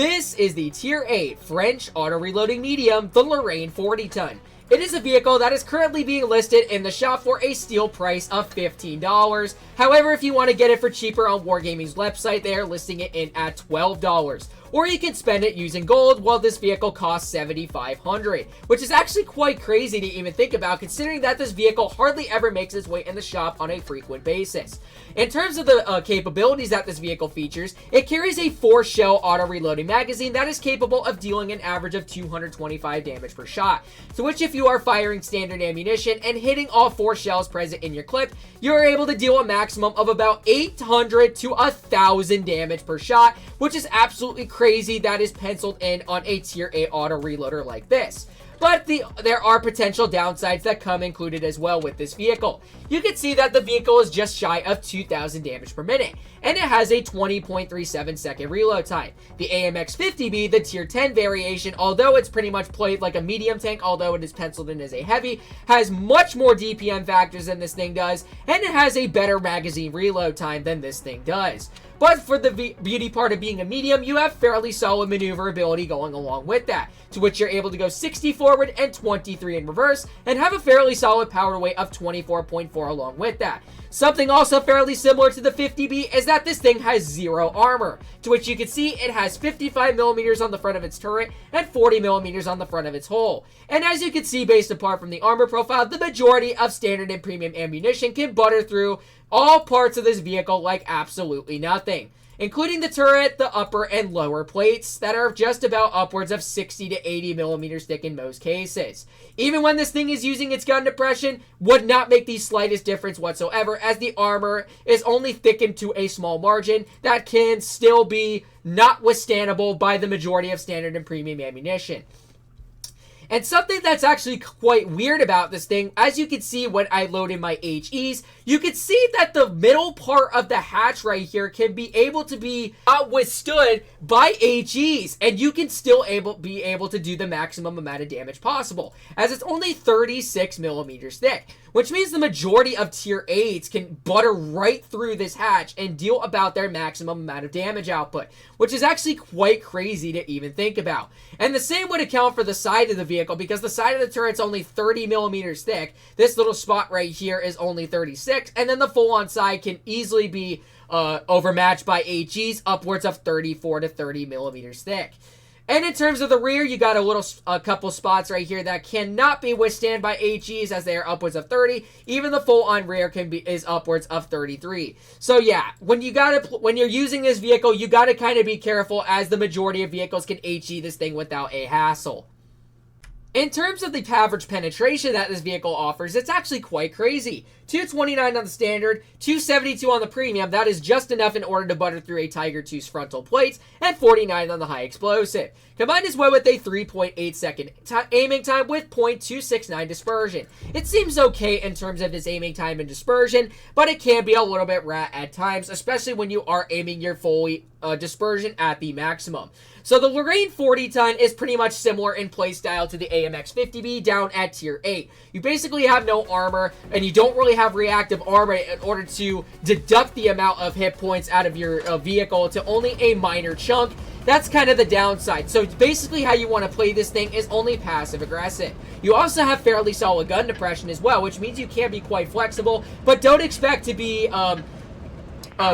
This is the Tier 8 French auto-reloading medium, the Lorraine 40-ton. It is a vehicle that is currently being listed in the shop for a steal price of $15. However, if you want to get it for cheaper on Wargaming's website, they are listing it in at $12. Or you can spend it using gold, while this vehicle costs $7,500, which is actually quite crazy to even think about, considering that this vehicle hardly ever makes its way in the shop on a frequent basis. In terms of the capabilities that this vehicle features, it carries a 4-shell auto-reloading magazine that is capable of dealing an average of 225 damage per shot, to which if you are firing standard ammunition and hitting all 4 shells present in your clip, you are able to deal a maximum of about 800 to 1,000 damage per shot, which is absolutely crazy that is penciled in on a Tier 8 auto-reloader like this. But there are potential downsides that come included as well with this vehicle. You can see that the vehicle is just shy of 2,000 damage per minute, and it has a 20.37 second reload time. The AMX-50B, the Tier 10 variation, although it's pretty much played like a medium tank, although it is penciled in as a heavy, has much more DPM factors than this thing does, and it has a better magazine reload time than this thing does. But for the beauty part of being a medium, you have fairly solid maneuverability going along with that, to which you're able to go 60 forward and 23 in reverse, and have a fairly solid power weight of 24.4 along with that. Something also fairly similar to the 50B is that this thing has 0 armor, to which you can see it has 55mm on the front of its turret and 40mm on the front of its hull. And as you can see, based apart from the armor profile, the majority of standard and premium ammunition can butter through all parts of this vehicle like absolutely nothing, including the turret, the upper and lower plates that are just about upwards of 60 to 80mm thick in most cases. Even when this thing is using its gun depression, would not make the slightest difference whatsoever, as the armor is only thickened to a small margin that can still be not withstandable by the majority of standard and premium ammunition. And something that's actually quite weird about this thing, as you can see when I load in my HEs, you can see that the middle part of the hatch right here can be able to be withstood by HEs, and you can still be able to do the maximum amount of damage possible, as it's only 36mm thick, which means the majority of Tier 8s can butter right through this hatch and deal about their maximum amount of damage output, which is actually quite crazy to even think about. And the same would account for the side of the vehicle, because the side of the turret's only 30mm thick. This little spot right here is only 36, and then the full-on side can easily be overmatched by HEs upwards of 34 to 30mm thick. And in terms of the rear, you got a couple spots right here that cannot be withstand by HEs, as they are upwards of 30. Even the full-on rear is upwards of 33. So yeah, when you're using this vehicle, you gotta kind of be careful, as the majority of vehicles can HE this thing without a hassle. In terms of the average penetration that this vehicle offers, it's actually quite crazy. 229 on the standard, 272 on the premium. That is just enough in order to butter through a Tiger II's frontal plates, and 49 on the high explosive. Combined as well with a 3.8 second aiming time with 0.269 dispersion. It seems okay in terms of its aiming time and dispersion, but it can be a little bit rat at times, especially when you are aiming your fully dispersion at the maximum. So the Lorraine 40-ton is pretty much similar in playstyle to the AMX-50B down at Tier 8. You basically have no armor, and you don't really have reactive armor in order to deduct the amount of hit points out of your vehicle to only a minor chunk. That's kind of the downside. So basically how you want to play this thing is only passive aggressive. You also have fairly solid gun depression as well, which means you can be quite flexible, but don't expect to be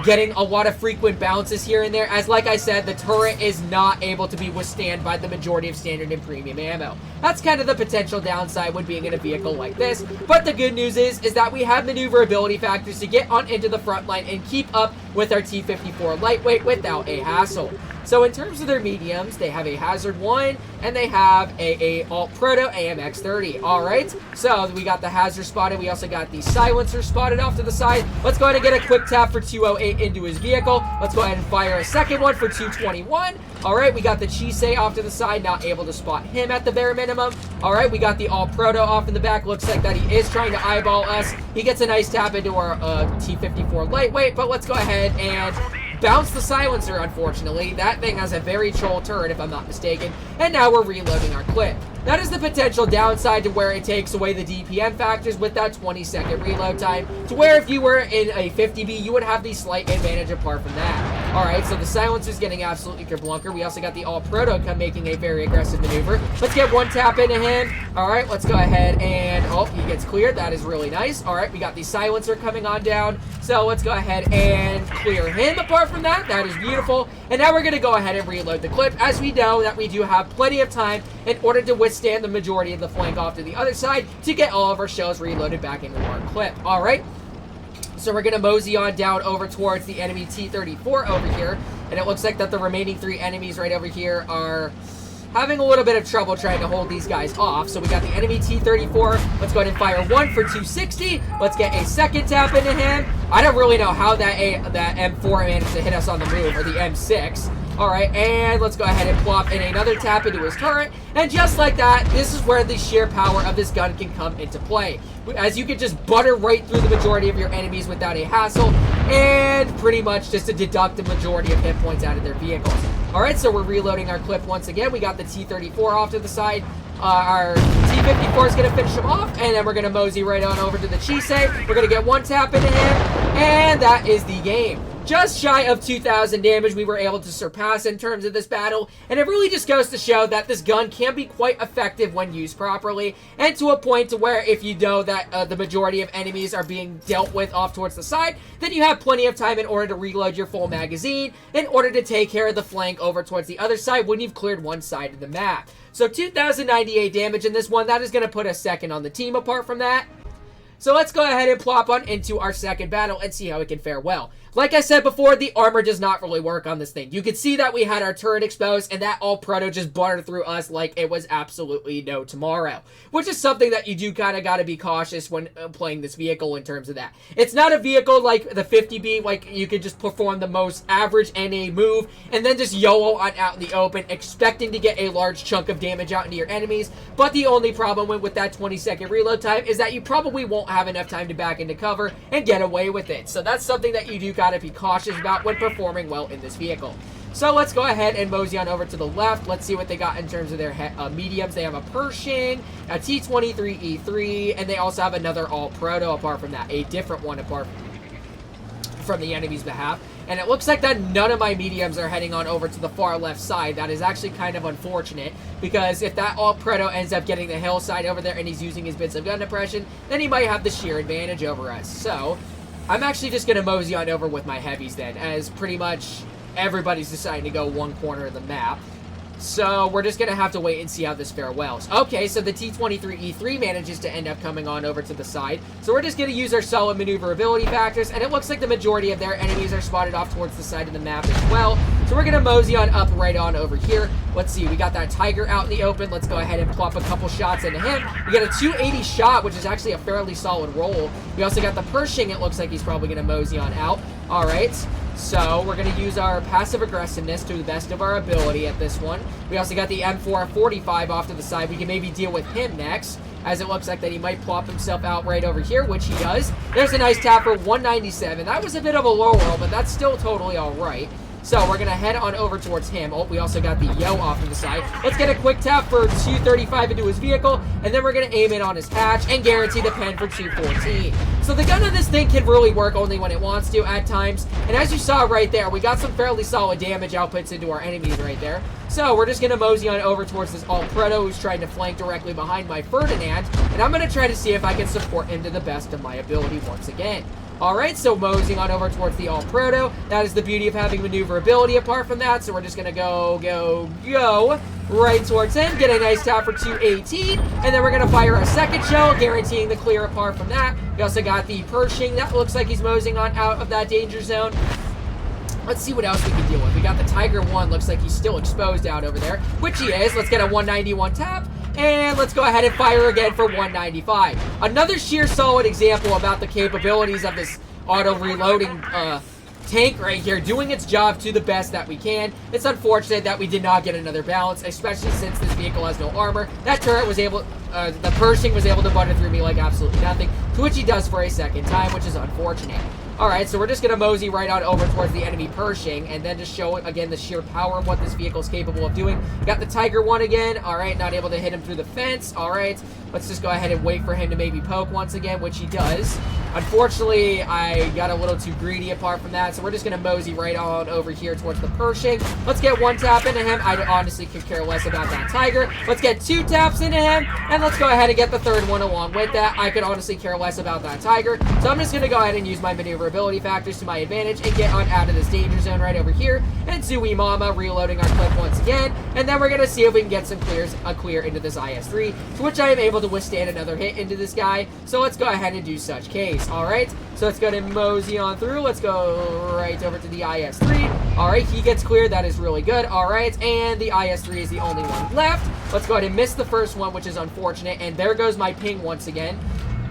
getting a lot of frequent bounces here and there, as like I said, the turret is not able to be withstand by the majority of standard and premium ammo. That's kind of the potential downside when being in a vehicle like this, but the good news is that we have maneuverability factors to get on into the front line and keep up with our T-54 lightweight without a hassle. So in terms of their mediums, they have a Hazard 1, and they have a Alt Proto AMX-30. Alright, so we got the Hazard spotted, we also got the Silencer spotted off to the side. Let's go ahead and get a quick tap for 208 into his vehicle. Let's go ahead and fire a second one for 221. Alright, we got the Chisei off to the side, not able to spot him at the bare minimum. Alright, we got the Alt Proto off in the back. Looks like that he is trying to eyeball us. He gets a nice tap into our T-54 lightweight, but let's go ahead and bounce the Silencer, unfortunately. That thing has a very troll turret, if I'm not mistaken. And now we're reloading our clip. That is the potential downside to where it takes away the DPM factors with that 20-second reload time, to where if you were in a 50B, you would have the slight advantage apart from that. Alright, so the silencer's getting absolutely kerblunker. We also got the all-proto making a very aggressive maneuver. Let's get one tap into him. Alright, let's go ahead and... Oh, he gets cleared. That is really nice. Alright, we got the silencer coming on down. So let's go ahead and clear him. Apart from that, that is beautiful. And now we're going to go ahead and reload the clip, as we know that we do have plenty of time in order to withstand the majority of the flank off to the other side to get all of our shells reloaded back into our clip. Alright. So we're going to mosey on down over towards the enemy T-34 over here. And it looks like that the remaining 3 enemies right over here are having a little bit of trouble trying to hold these guys off. So we got the enemy T-34. Let's go ahead and fire 1 for 260. Let's get a second tap into him. I don't really know how that M4 managed to hit us on the move, or the M6. Alright, and let's go ahead and plop in another tap into his turret. And just like that, this is where the sheer power of this gun can come into play, as you can just butter right through the majority of your enemies without a hassle, and pretty much just to deduct the majority of hit points out of their vehicles. Alright, so we're reloading our clip once again. We got the T-34 off to the side. Our T-54 is going to finish him off, and then we're going to mosey right on over to the Chisei. We're going to get one tap into him, and that is the game. Just shy of 2,000 damage we were able to surpass in terms of this battle, and it really just goes to show that this gun can be quite effective when used properly, and to a point to where if you know that the majority of enemies are being dealt with off towards the side, then you have plenty of time in order to reload your full magazine in order to take care of the flank over towards the other side when you've cleared one side of the map. So 2,098 damage in this one. That is going to put us second on the team apart from that. So let's go ahead and plop on into our second battle and see how it can fare well. Like I said before, the armor does not really work on this thing. You could see that we had our turret exposed, and that all-proto just buttered through us like it was absolutely no tomorrow. Which is something that you do kind of got to be cautious when playing this vehicle in terms of that. It's not a vehicle like the 50B, like you could just perform the most average NA move, and then just YOLO on out in the open, expecting to get a large chunk of damage out into your enemies. But the only problem with that 20-second reload time is that you probably won't have enough time to back into cover and get away with it. So that's something that you do got to be cautious about when performing well in this vehicle. So let's go ahead and mosey on over to the left. Let's see what they got in terms of their mediums. They have a Pershing, a T-23E3, and they also have another all-proto apart from that, a different one apart from the enemy's behalf. And it looks like that none of my mediums are heading on over to the far left side. That is actually kind of unfortunate, because if that all-proto ends up getting the hillside over there and he's using his bits of gun depression, then he might have the sheer advantage over us. So I'm actually just going to mosey on over with my heavies then, as pretty much everybody's deciding to go one corner of the map. So we're just going to have to wait and see how this farewells. Okay, so the T-23E3 manages to end up coming on over to the side. So we're just going to use our solid maneuverability factors, and it looks like the majority of their enemies are spotted off towards the side of the map as well. So we're going to mosey on up right on over here. Let's see, we got that Tiger out in the open. Let's go ahead and plop a couple shots into him. We got a 280 shot, which is actually a fairly solid roll. We also got the Pershing. It looks like he's probably going to mosey on out. All right. So we're going to use our passive aggressiveness to the best of our ability at this one. We also got the M445 off to the side. We can maybe deal with him next, as it looks like that he might plop himself out right over here, which he does. There's a nice tap for 197. That was a bit of a low roll, but that's still totally all right. So we're going to head on over towards him. Oh, we also got the Yo off to the side. Let's get a quick tap for 235 into his vehicle, and then we're going to aim it on his hatch and guarantee the pen for 214. So the gun on this thing can really work only when it wants to at times. And as you saw right there, we got some fairly solid damage outputs into our enemies right there. So we're just going to mosey on over towards this all-proto who's trying to flank directly behind my Ferdinand. And I'm going to try to see if I can support him to the best of my ability once again. Alright, so moseying on over towards the all-proto. That is the beauty of having maneuverability apart from that. So we're just going to go right towards him. Get a nice tap for 218. And then we're going to fire a second shell, guaranteeing the clear apart from that. We also got the Pershing. That looks like he's moseying on out of that danger zone. Let's see what else we can deal with. We got the Tiger 1. Looks like he's still exposed out over there, which he is. Let's get a 191 tap. And let's go ahead and fire again for 195. Another sheer solid example about the capabilities of this auto-reloading tank right here, doing its job to the best that we can. It's unfortunate that we did not get another balance, especially since this vehicle has no armor. That turret was able, the Pershing was able to butter through me like absolutely nothing, which he does for a second time, which is unfortunate. Alright, so we're just going to mosey right on over towards the enemy Pershing, and then just show, again, the sheer power of what this vehicle is capable of doing. Got the Tiger one again. Alright, not able to hit him through the fence. Alright, let's just go ahead and wait for him to maybe poke once again, which he does. Unfortunately, I got a little too greedy apart from that, so we're just going to mosey right on over here towards the Pershing. Let's get one tap into him. I honestly could care less about that Tiger. Let's get two taps into him, and let's go ahead and get the third one along with that. I could honestly care less about that Tiger, so I'm just going to go ahead and use my maneuverability factors to my advantage and get on out of this danger zone right over here. And Zooey Mama reloading our clip once again, and then we're going to see if we can get some clear into this IS-3, to which I am able to withstand another hit into this guy, so let's go ahead and do such case. Alright, so let's go ahead and mosey on through. Let's go right over to the IS-3. Alright, he gets cleared. That is really good. Alright, and the IS-3 is the only one left. Let's go ahead and miss the first one, which is unfortunate, and there goes my ping once again.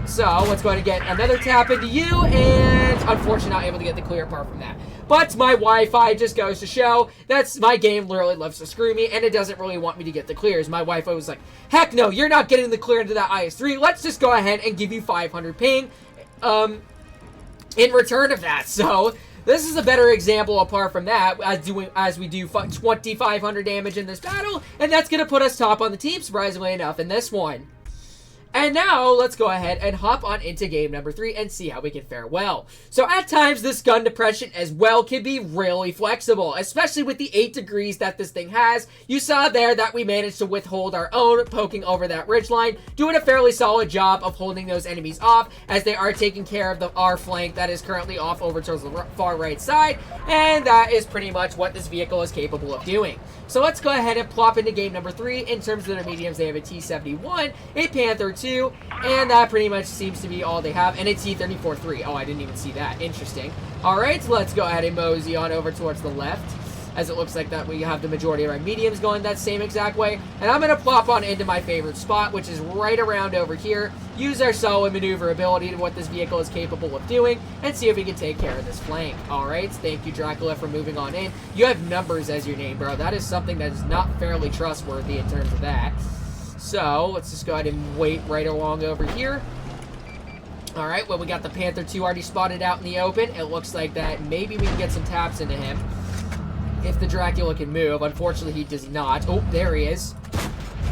So, let's go ahead and get another tap into you, and unfortunately not able to get the clear apart from that. But my Wi-Fi just goes to show that my game literally loves to screw me, and it doesn't really want me to get the clears. My Wi-Fi was like, heck no, you're not getting the clear into that IS-3. Let's just go ahead and give you 500 ping in return of that. So, this is a better example apart from that, as we do 2,500 damage in this battle, and that's going to put us top on the team, surprisingly enough, in this one. And now, let's go ahead and hop on into game number 3 and see how we can fare well. So at times, this gun depression as well can be really flexible, especially with the 8 degrees that this thing has. You saw there that we managed to withhold our own, poking over that ridgeline, doing a fairly solid job of holding those enemies off as they are taking care of our flank that is currently off over towards the far right side. And that is pretty much what this vehicle is capable of doing. So let's go ahead and plop into game number 3. In terms of their mediums, they have a T-71, a Panther 2, and that pretty much seems to be all they have, and a T-34-3. Oh, I didn't even see that. Interesting. Alright, so let's go ahead and mosey on over towards the left, as it looks like that we have the majority of our mediums going that same exact way. And I'm going to plop on into my favorite spot, which is right around over here. Use our solid maneuverability to what this vehicle is capable of doing, and see if we can take care of this flank. Alright, thank you, Dracula, for moving on in. You have numbers as your name, bro. That is something that is not fairly trustworthy in terms of that. So, let's just go ahead and wait right along over here. Alright, well, we got the Panther 2 already spotted out in the open. It looks like that maybe we can get some taps into him if the Dracula can move. Unfortunately, he does not. Oh, there he is.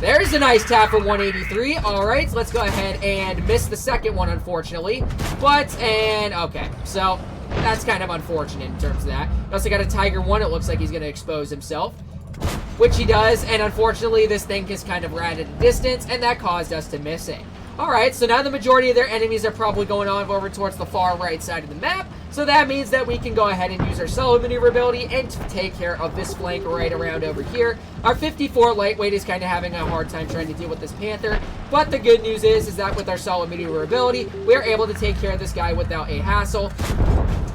There's a nice tap for 183. Alright, so let's go ahead and miss the second one, unfortunately. Okay, so that's kind of unfortunate in terms of that. We also got a Tiger 1. It looks like he's going to expose himself, which he does, and unfortunately this thing is kind of right at a distance, and that caused us to miss it. Alright, so now the majority of their enemies are probably going on over towards the far right side of the map, so that means that we can go ahead and use our solid maneuverability and take care of this flank right around over here. Our 54 lightweight is kind of having a hard time trying to deal with this Panther, but the good news is that with our solid maneuverability, we are able to take care of this guy without a hassle.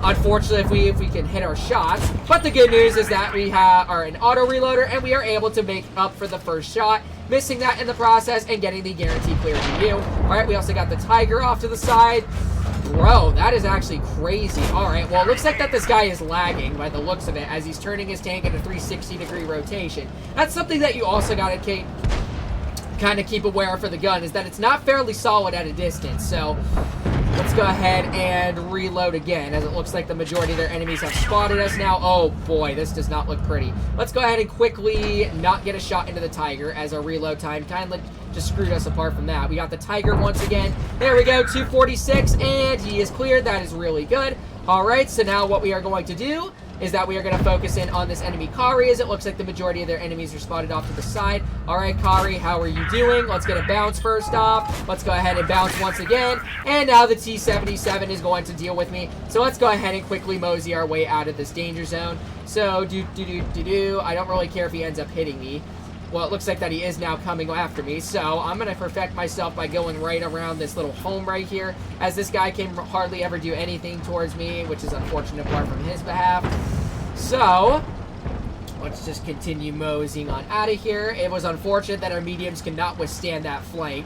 Unfortunately, if we can hit our shots, but the good news is that we are an auto reloader and we are able to make up for the first shot, missing that in the process and getting the guaranteed clear review. Alright, we also got the Tiger off to the side. Bro, that is actually crazy. Alright, well, it looks like that this guy is lagging by the looks of it as he's turning his tank in a 360-degree rotation. That's something that you also got to kind of keep aware for the gun, is that it's not fairly solid at a distance. So let's go ahead and reload again, as it looks like the majority of their enemies have spotted us now. Oh boy, this does not look pretty. Let's go ahead and quickly not get a shot into the Tiger, as our reload time kind of just screwed us apart from that. We got the Tiger once again. There we go, 246, and he is cleared. That is really good. Alright, so now what we are going to do is that we are going to focus in on this enemy Kari, as it looks like the majority of their enemies are spotted off to the side. Alright, Kari, how are you doing? Let's get a bounce first off. Let's go ahead and bounce once again. And now the T-77 is going to deal with me. So let's go ahead and quickly mosey our way out of this danger zone. So, I don't really care if he ends up hitting me. Well, it looks like that he is now coming after me, so I'm going to perfect myself by going right around this little home right here, as this guy can hardly ever do anything towards me, which is unfortunate apart from his behalf. So, let's just continue moseying on out of here. It was unfortunate that our mediums could not withstand that flank,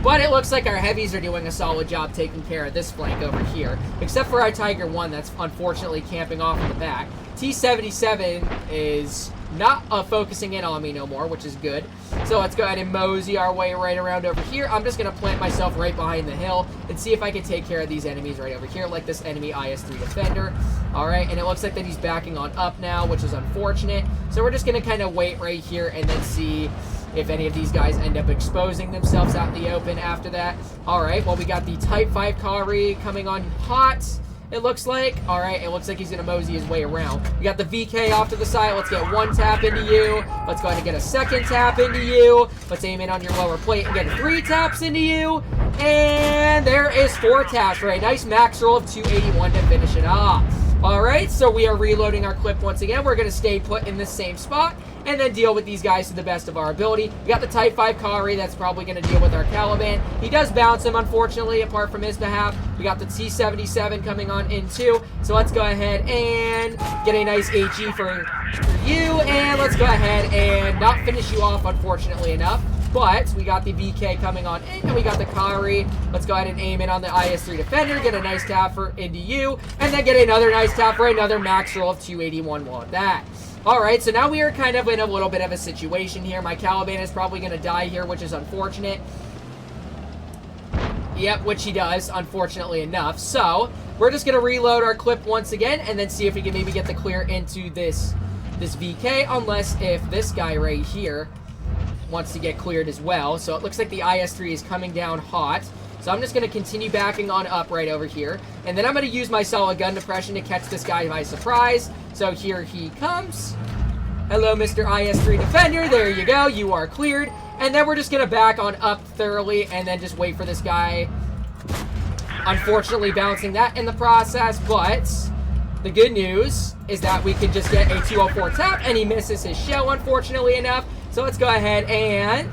but it looks like our heavies are doing a solid job taking care of this flank over here, except for our Tiger 1 that's unfortunately camping off in the back. T-77 is not focusing in on me no more, which is good. So let's go ahead and mosey our way right around over here. I'm just going to plant myself right behind the hill and see if I can take care of these enemies right over here, like this enemy IS-3 defender. All right, and it looks like that he's backing on up now, which is unfortunate. So we're just going to kind of wait right here and then see if any of these guys end up exposing themselves out in the open after that. All right, well, we got the Type 5 Kari coming on hot, it looks like. All right, it looks like he's going to mosey his way around. We got the VK off to the side. Let's get one tap into you. Let's go ahead and get a second tap into you. Let's aim in on your lower plate and get 3 taps into you. And there is 4 taps, right? Nice max roll of 281 to finish it off. All right, so we are reloading our clip once again. We're going to stay put in the same spot and then deal with these guys to the best of our ability. We got the Type 5 Kari that's probably going to deal with our Caliban. He does bounce him, unfortunately, apart from his behalf. We got the T-77 coming on in too. So let's go ahead and get a nice HE for you. And let's go ahead and not finish you off, unfortunately enough. But we got the VK coming on in, and we got the Kari. Let's go ahead and aim in on the IS-3 defender, get a nice tap for into you, and then get another nice tap for another max roll of 281 while at that. All right, so now we are kind of in a little bit of a situation here. My Caliban is probably going to die here, which is unfortunate. Yep, which he does, unfortunately enough. So we're just going to reload our clip once again and then see if we can maybe get the clear into this VK, unless if this guy right here wants to get cleared as well. So it looks like the IS-3 is coming down hot. So I'm just going to continue backing on up right over here. And then I'm going to use my solid gun depression to catch this guy by surprise. So here he comes. Hello, Mr. IS-3 defender. There you go. You are cleared. And then we're just going to back on up thoroughly and then just wait for this guy. Unfortunately, bouncing that in the process. But the good news is that we can just get a 204 tap, and he misses his shell, unfortunately enough. So let's go ahead and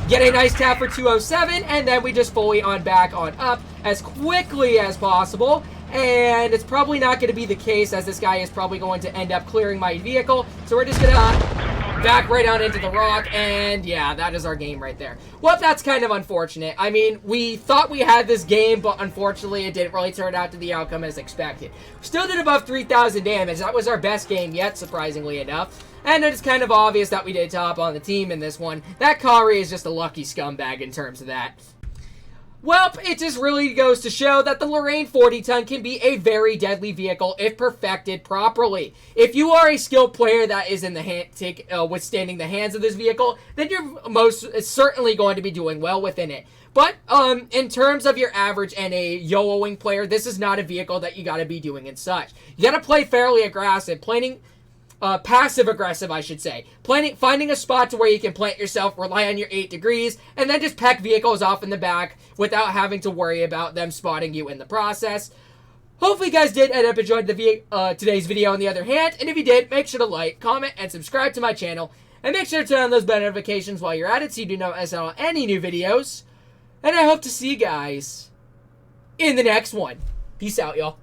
get a nice tap for 207, and then we just fully on back on up as quickly as possible. And it's probably not going to be the case, as this guy is probably going to end up clearing my vehicle. So we're just going to back right on into the rock, and yeah, that is our game right there. Well, that's kind of unfortunate. I mean, we thought we had this game, but unfortunately it didn't really turn out to the outcome as expected. We still did above 3,000 damage. That was our best game yet, surprisingly enough. And it's kind of obvious that we did top on the team in this one. That Kari is just a lucky scumbag in terms of that. Well, it just really goes to show that the Lorraine 40-ton can be a very deadly vehicle if perfected properly. If you are a skilled player that is in the withstanding the hands of this vehicle, then you're most certainly going to be doing well within it. But in terms of your average and a YOLOing player, this is not a vehicle that you got to be doing and such. You got to play fairly aggressive, passive-aggressive, I should say. Finding a spot to where you can plant yourself, rely on your 8 degrees, and then just peck vehicles off in the back without having to worry about them spotting you in the process. Hopefully you guys did end up enjoying today's video on the other hand, and if you did, make sure to like, comment, and subscribe to my channel, and make sure to turn on those bell notifications while you're at it so you do not miss out on any new videos, and I hope to see you guys in the next one. Peace out, y'all.